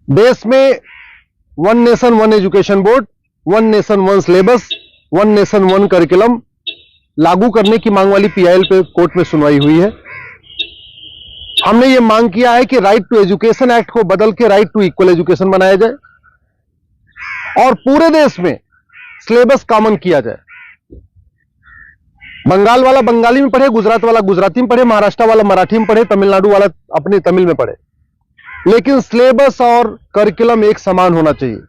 देश में one nation one education board, one nation one syllabus, one nation one curriculum लागू करने की मांग वाली पीआईएल पे कोर्ट में सुनवाई हुई है। हमने ये मांग किया है कि राइट टू एजुकेशन एक्ट को बदल के राइट टू इक्वल एजुकेशन बनाया जाए और पूरे देश में सिलेबस कॉमन किया जाए। बंगाल वाला बंगाली में पढ़े, गुजरात वाला गुजराती में पढ़े, महाराष्ट्र वाला मराठी में पढ़े, तमिलनाडु वाला अपनी तमिल में पढ़े, लेकिन सिलेबस और करिकुलम एक समान होना चाहिए।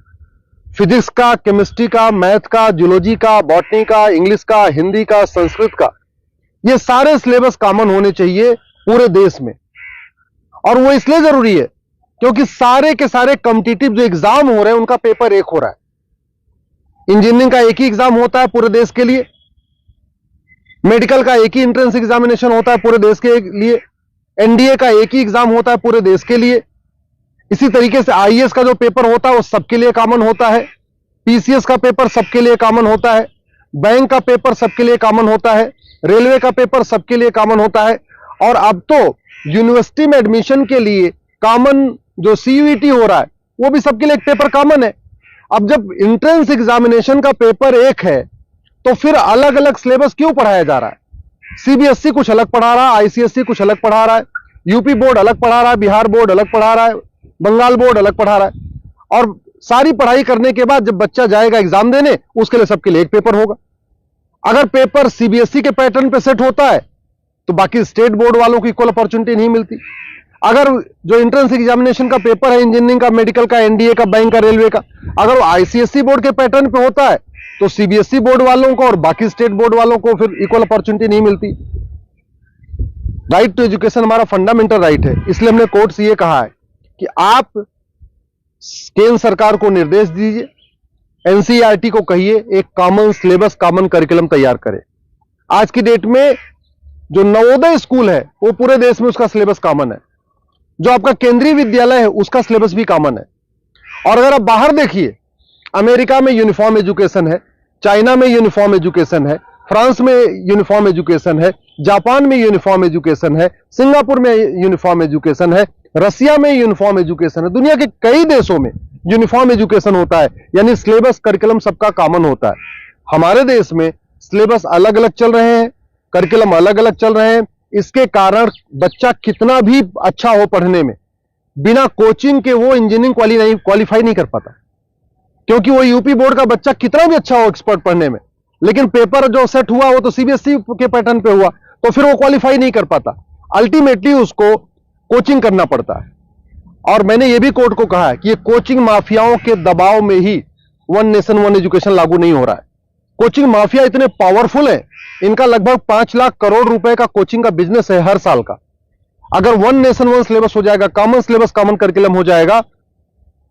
फिजिक्स का, केमिस्ट्री का, मैथ का, जूलॉजी का, बॉटनी का, इंग्लिश का, हिंदी का, संस्कृत का, ये सारे सिलेबस कॉमन होने चाहिए पूरे देश में। और वो इसलिए जरूरी है क्योंकि सारे के सारे कॉम्पिटिटिव जो एग्जाम हो रहे हैं उनका पेपर एक हो रहा है। इंजीनियरिंग का एक ही एग्जाम होता है पूरे देश के लिए, मेडिकल का एक ही एंट्रेंस एग्जामिनेशन होता है पूरे देश के लिए, एनडीए का एक ही एग्जाम होता है पूरे देश के लिए। इसी तरीके से आईएएस का जो पेपर होता है वो सबके लिए कॉमन होता है, पीसीएस का पेपर सबके लिए कॉमन होता है, बैंक का पेपर सबके लिए कॉमन होता है, रेलवे का पेपर सबके लिए कॉमन होता है। और अब तो यूनिवर्सिटी में एडमिशन के लिए कॉमन जो सीयूईटी हो रहा है वो भी सबके लिए एक पेपर कॉमन है। अब जब एंट्रेंस एग्जामिनेशन का पेपर एक है तो फिर अलग अलग सिलेबस क्यों पढ़ाया जा रहा है? सीबीएसई कुछ अलग पढ़ा रहा है, आईसीएसई कुछ अलग पढ़ा रहा है, यूपी बोर्ड अलग पढ़ा रहा है, बिहार बोर्ड अलग पढ़ा रहा है, बंगाल बोर्ड अलग पढ़ा रहा है। और सारी पढ़ाई करने के बाद जब बच्चा जाएगा एग्जाम देने, उसके लिए सबके लिए एक पेपर होगा। अगर पेपर सीबीएसई के पैटर्न पे सेट होता है तो बाकी स्टेट बोर्ड वालों को इक्वल अपॉर्चुनिटी नहीं मिलती। अगर जो एंट्रेंस एग्जामिनेशन का पेपर है इंजीनियरिंग का, मेडिकल का, एनडीए का, बैंक का, रेलवे का, अगर वो आईसीएसई बोर्ड के पैटर्न पे होता है तो सीबीएसई बोर्ड वालों को और बाकी स्टेट बोर्ड वालों को फिर इक्वल अपॉर्चुनिटी नहीं मिलती। राइट टू एजुकेशन हमारा फंडामेंटल राइट है, इसलिए हमने कोर्ट से यह कहा है कि आप केंद्र सरकार को निर्देश दीजिए, एनसीईआरटी को कहिए एक कॉमन सिलेबस, कॉमन करिकुलम तैयार करे। आज की डेट में जो नवोदय स्कूल है वो पूरे देश में उसका सिलेबस कॉमन है, जो आपका केंद्रीय विद्यालय है उसका सिलेबस भी कॉमन है। और अगर आप बाहर देखिए, अमेरिका में यूनिफॉर्म एजुकेशन है, चाइना में यूनिफॉर्म एजुकेशन है, फ्रांस में यूनिफॉर्म एजुकेशन है, जापान में यूनिफॉर्म एजुकेशन है, सिंगापुर में यूनिफॉर्म एजुकेशन है, रसिया में यूनिफॉर्म एजुकेशन है, दुनिया के कई देशों में यूनिफॉर्म एजुकेशन होता है, यानी सिलेबस करिकुलम सबका कॉमन होता है। हमारे देश में सिलेबस अलग अलग चल रहे हैं, करिकुलम अलग अलग चल रहे हैं। इसके कारण बच्चा कितना भी अच्छा हो पढ़ने में, बिना कोचिंग के वो इंजीनियरिंग क्वालिफाई नहीं कर पाता, क्योंकि वो यूपी बोर्ड का बच्चा कितना भी अच्छा हो एक्सपर्ट पढ़ने में, लेकिन पेपर जो सेट हुआ वो तो सीबीएसई के पैटर्न पे हुआ, तो फिर वो क्वालिफाई नहीं कर पाता। अल्टीमेटली उसको कोचिंग करना पड़ता है। और मैंने ये भी कोर्ट को कहा है कि ये कोचिंग माफियाओं के दबाव में ही वन नेशन वन एजुकेशन लागू नहीं हो रहा है। कोचिंग माफिया इतने पावरफुल है, इनका लगभग 5 लाख करोड़ रुपए का कोचिंग का बिजनेस है हर साल का। अगर वन नेशन वन सिलेबस हो जाएगा, कॉमन सिलेबस, कॉमन करिकुलम हो जाएगा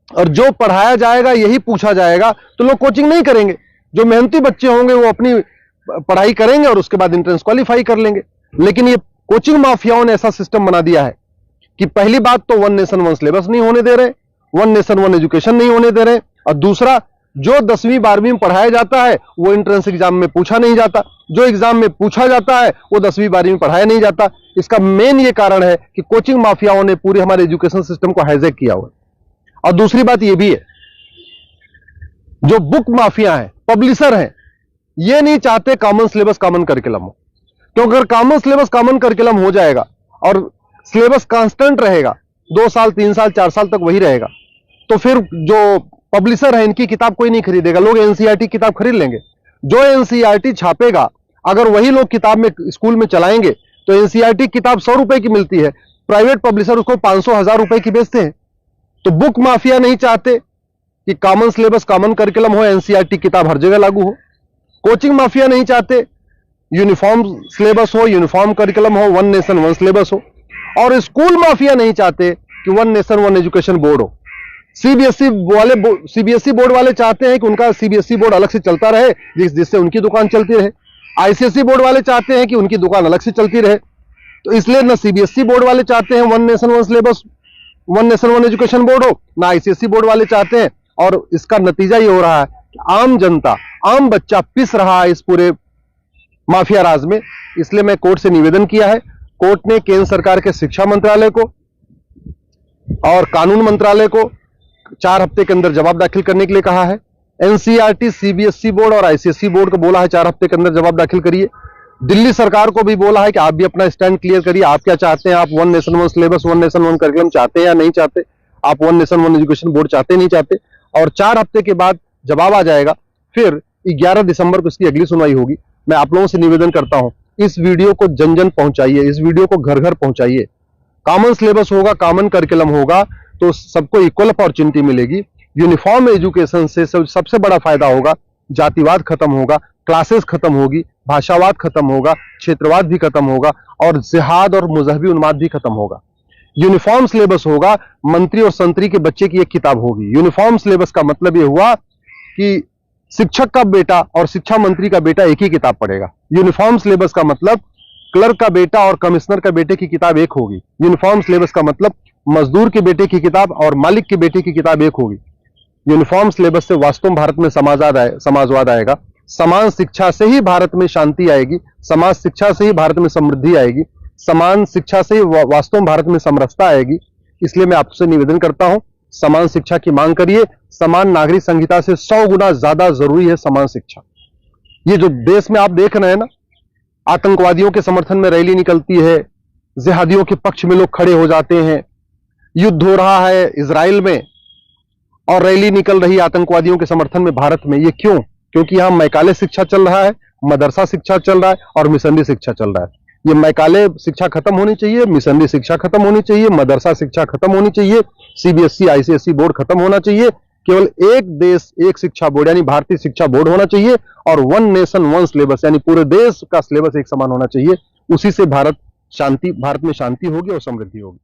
और जो पढ़ाया जाएगा यही पूछा जाएगा, तो लोग कोचिंग नहीं करेंगे। जो मेहनती बच्चे होंगे वो अपनी पढ़ाई करेंगे और उसके बाद एंट्रेंस क्वालिफाई कर लेंगे। लेकिन ये कोचिंग माफियाओं ने ऐसा सिस्टम बना दिया है कि पहली बात तो वन नेशन वन सिलेबस नहीं होने दे रहे, वन नेशन वन एजुकेशन नहीं होने दे रहे, और दूसरा जो 10वीं 12वीं में पढ़ाया जाता है वो एंट्रेंस एग्जाम में पूछा नहीं जाता, जो एग्जाम में पूछा जाता है वो 10वीं 12वीं में पढ़ाया नहीं जाता। इसका मेन ये कारण है कि कोचिंग माफियाओं ने पूरे हमारे एजुकेशन सिस्टम को हाईजैक किया हुआ है। और दूसरी बात ये भी है, जो बुक माफिया है, पब्लिशर है, ये नहीं चाहते कॉमन सिलेबस कॉमन करिकुलम हो, क्योंकि अगर कॉमन सिलेबस कॉमन करिकुलम हो जाएगा और सिलेबस कांस्टेंट रहेगा, 2 साल 3 साल 4 साल तक वही रहेगा, तो फिर जो पब्लिशर है इनकी किताब कोई नहीं खरीदेगा, लोग एनसीईआरटी किताब खरीद लेंगे। जो एनसीईआरटी छापेगा अगर वही लोग किताब में स्कूल में चलाएंगे तो एनसीईआरटी किताब 100 रुपए की मिलती है, प्राइवेट पब्लिशर उसको 500-1000 रुपए की बेचते हैं। तो बुक माफिया नहीं चाहते कि कॉमन सिलेबस कॉमन करिकुलम हो, एनसीईआरटी किताब हर जगह लागू हो। कोचिंग माफिया नहीं चाहते यूनिफॉर्म सिलेबस हो, यूनिफॉर्म करिकुलम हो, वन नेशन वन सिलेबस हो। और स्कूल माफिया नहीं चाहते कि one nation one education board हो। सीबीएसई बोर्ड वाले चाहते हैं कि उनका सीबीएसई बोर्ड अलग से चलता रहे, जिससे उनकी दुकान चलती रहे। आईसीएसई बोर्ड वाले चाहते हैं कि उनकी दुकान अलग से चलती रहे। तो इसलिए ना सीबीएसई बोर्ड वाले चाहते हैं one nation one syllabus, one nation one education board हो, ना आईसीएसई बोर्ड वाले चाहते हैं। और इसका नतीजा ये हो रहा है कि आम जनता, आम बच्चा पिस रहा है इस पूरे माफिया राज में। इसलिए मैं कोर्ट से निवेदन किया है, कोर्ट ने केंद्र सरकार के शिक्षा मंत्रालय को और कानून मंत्रालय को 4 हफ्ते के अंदर जवाब दाखिल करने के लिए कहा है। एनसीईआरटी, सीबीएसई बोर्ड और आईसीएसई बोर्ड को बोला है 4 हफ्ते के अंदर जवाब दाखिल करिए। दिल्ली सरकार को भी बोला है कि आप भी अपना स्टैंड क्लियर करिए, आप क्या चाहते हैं, आप one nation one syllabus, one nation one curriculum चाहते हैं या नहीं चाहते, आप one nation one education board चाहते नहीं चाहते। और 4 हफ्ते के बाद जवाब आ जाएगा, फिर 11 दिसंबर को इसकी अगली सुनवाई होगी। मैं आप लोगों से निवेदन करता हूं, इस वीडियो को जन जन पहुंचाइए, इस वीडियो को घर घर पहुंचाइए। कॉमन सिलेबस होगा, कॉमन करिकुलम होगा तो सबको इक्वल अपॉर्चुनिटी मिलेगी। यूनिफॉर्म एजुकेशन से सबसे बड़ा फायदा होगा, जातिवाद खत्म होगा, क्लासेस खत्म होगी, भाषावाद खत्म होगा, क्षेत्रवाद भी खत्म होगा और जिहाद और मजहबी उन्माद भी खत्म होगा। यूनिफॉर्म सिलेबस होगा, मंत्री और संतरी के बच्चे की एक किताब होगी। यूनिफॉर्म सिलेबस का मतलब यह हुआ कि शिक्षक का बेटा और शिक्षा मंत्री का बेटा एक ही किताब पढ़ेगा। यूनिफॉर्म सिलेबस का मतलब क्लर्क का बेटा और कमिश्नर का बेटे की किताब एक होगी। यूनिफॉर्म सिलेबस का मतलब मजदूर के बेटे की किताब और मालिक के बेटे की किताब एक होगी। यूनिफॉर्म सिलेबस से वास्तव में भारत में समाजवाद आएगा। समान शिक्षा से ही भारत में शांति आएगी, समाज शिक्षा से ही भारत में समृद्धि आएगी, समान शिक्षा से ही वास्तव में भारत में समरसता आएगी। इसलिए मैं आपसे निवेदन करता हूं, समान शिक्षा की मांग करिए। समान नागरिक संहिता से 100 गुना ज्यादा जरूरी है समान शिक्षा। ये जो देश में आप देख रहे हैं ना, आतंकवादियों के समर्थन में रैली निकलती है, जिहादियों के पक्ष में लोग खड़े हो जाते हैं, युद्ध हो रहा है इजराइल में और रैली निकल रही है आतंकवादियों के समर्थन में भारत में। ये क्यों? क्योंकि यहां मैकाले शिक्षा चल रहा है, मदरसा शिक्षा चल रहा है और मिशनरी शिक्षा चल रहा है। ये मैकाले शिक्षा खत्म होनी चाहिए, मिशनरी शिक्षा खत्म होनी चाहिए, मदरसा शिक्षा खत्म होनी चाहिए, सीबीएसई आईसीएसई बोर्ड खत्म होना चाहिए। केवल एक देश एक शिक्षा बोर्ड यानी भारतीय शिक्षा बोर्ड होना चाहिए और वन नेशन वन सिलेबस यानी पूरे देश का सिलेबस एक समान होना चाहिए। उसी से भारत में शांति होगी और समृद्धि होगी।